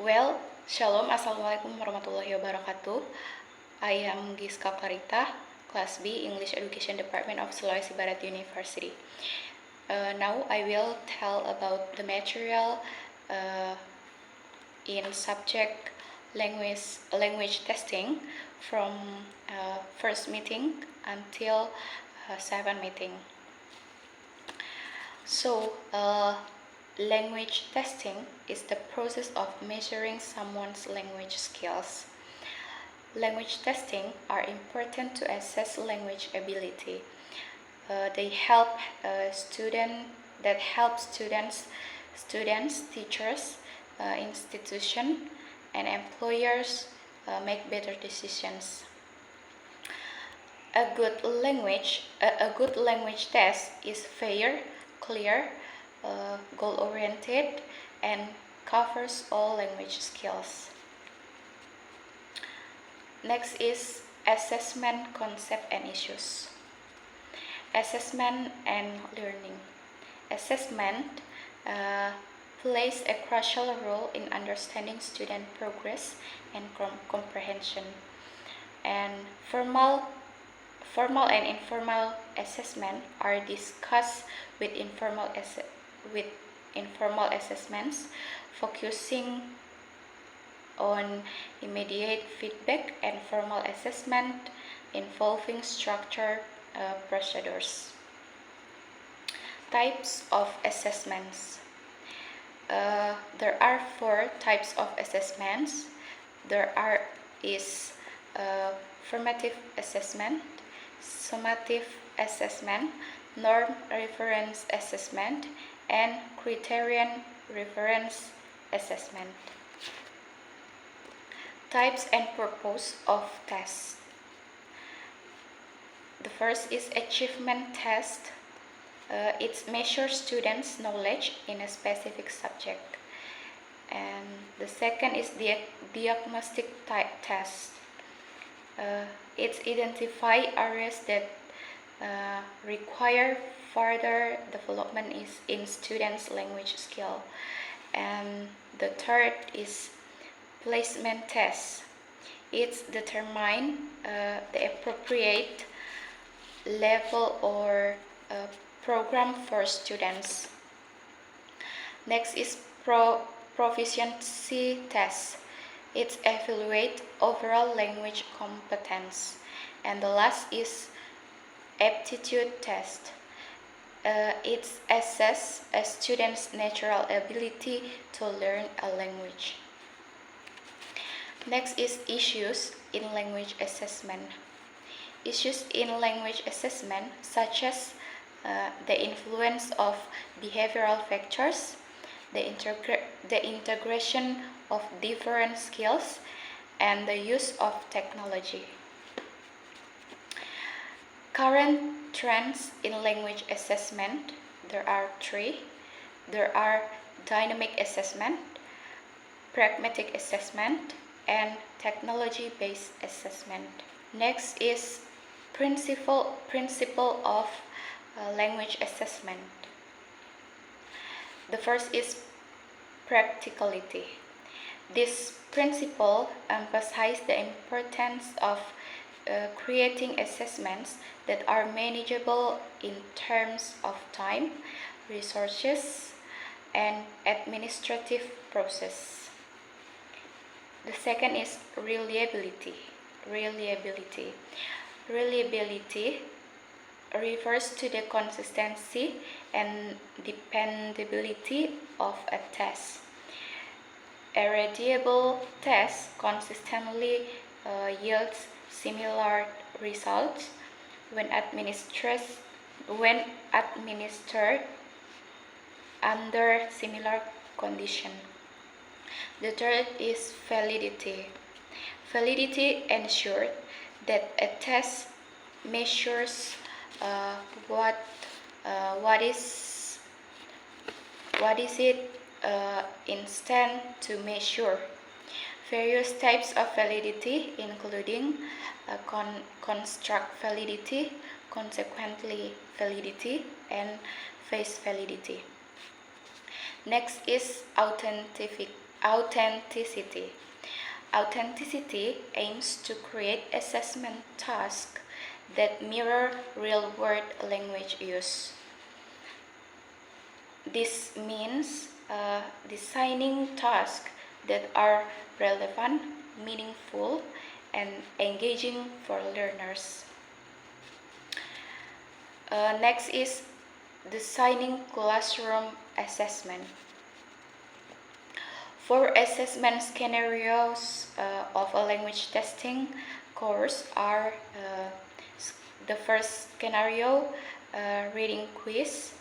Well, Shalom, Assalamualaikum warahmatullahi wabarakatuh. I am Giska Clarita, Class B, English Education Department of Sulawesi Barat University. Now I will tell about the material in subject language testing from first meeting until 7 meeting. So, language testing is the process of measuring someone's language skills. Language testing are important to assess language ability. They help students, teachers, institutions, and employers make better decisions. A good language test is fair, clear, goal-oriented, and covers all language skills. Next is assessment concept and issues. Assessment and learning. Assessment plays a crucial role in understanding student progress and comprehension. And formal and informal assessment are discussed with informal assessments, focusing on immediate feedback, and formal assessment involving structured procedures. Types of assessments. There are 4 types of assessments. There is formative assessment, summative assessment, norm reference assessment, and criterion reference assessment. Types and purpose of tests. The first is achievement test. It measures students' knowledge in a specific subject. And the second is the diagnostic type test. It identifies areas that require further development in students' language skill. And the third is placement test. It determines the appropriate level or program for students. Next is proficiency test. It evaluates overall language competence. And the last is aptitude test. It assesses a student's natural ability to learn a language. Next is issues in language assessment. Issues in language assessment such as the influence of behavioral factors, the integration of different skills, and the use of technology. Current trends in language assessment, there are 3. There are dynamic assessment, pragmatic assessment, and technology-based assessment. Next is principle of language assessment. The first is practicality. This principle emphasizes the importance of creating assessments that are manageable in terms of time, resources, and administrative process. The second is reliability. Reliability refers to the consistency and dependability of a test. A reliable test consistently yields similar results when administered under similar conditions. The third is validity. Validity ensures that a test measures what is it intended to measure. Various types of validity, including construct validity, consequently validity, and face validity. Next is Authenticity. Authenticity aims to create assessment tasks that mirror real-world language use. This means designing tasks that are relevant, meaningful, and engaging for learners. Next is designing classroom assessment. For assessment scenarios of a language testing course are the first scenario, reading quiz.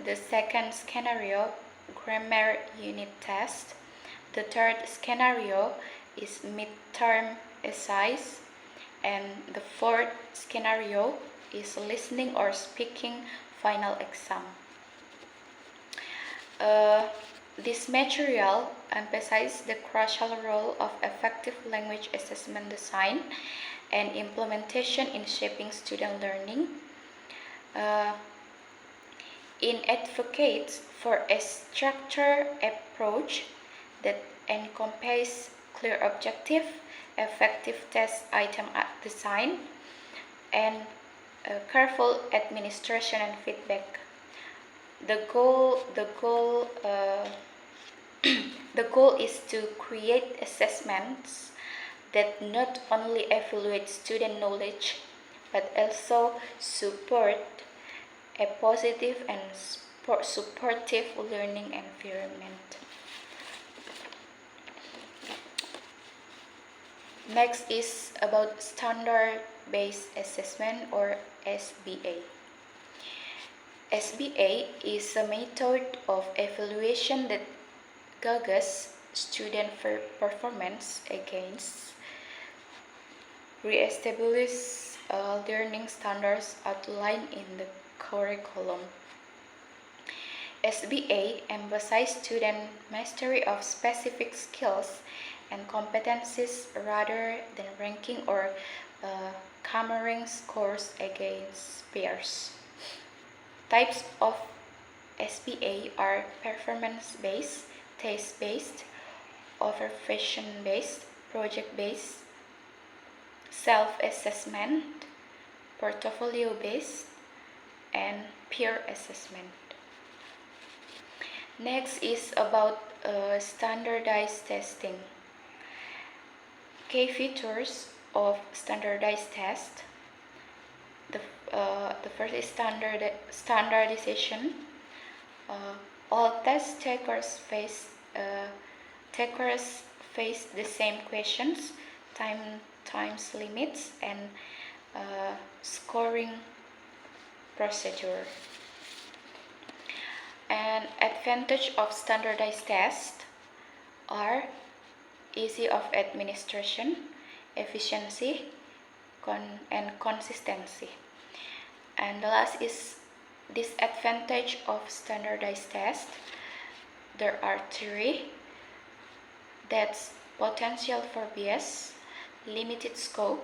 The second scenario, grammar unit test. The third scenario is midterm essays. And the fourth scenario is listening or speaking final exam. This material emphasizes the crucial role of effective language assessment design and implementation in shaping student learning. It advocates for a structured approach that encompasses clear objective, effective test item design, and careful administration and feedback. The goal is to create assessments that not only evaluate student knowledge but also support a positive and supportive learning environment. Next is about standard-based assessment or SBA. SBA is a method of evaluation that gauges student performance against re-establish learning standards outlined in the curriculum. SBA emphasizes student mastery of specific skills and competencies rather than ranking or comparing scores against peers. Types of SBA are performance-based, taste-based, observation-based, project-based, self-assessment, portfolio-based, and peer assessment. Next is about standardized testing. Key features of standardized test. The first is standardization. All test takers face the same questions, times limits, and scoring procedure. And advantage of standardized tests are easy of administration, efficiency, and consistency. And the last is disadvantage of standardized tests. There are three. That's potential for bias, limited scope,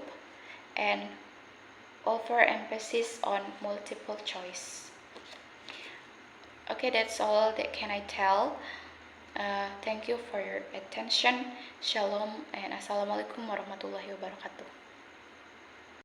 and overemphasis on multiple choice. Okay, that's all that can I tell. Thank you for your attention. Shalom and Assalamualaikum warahmatullahi wabarakatuh.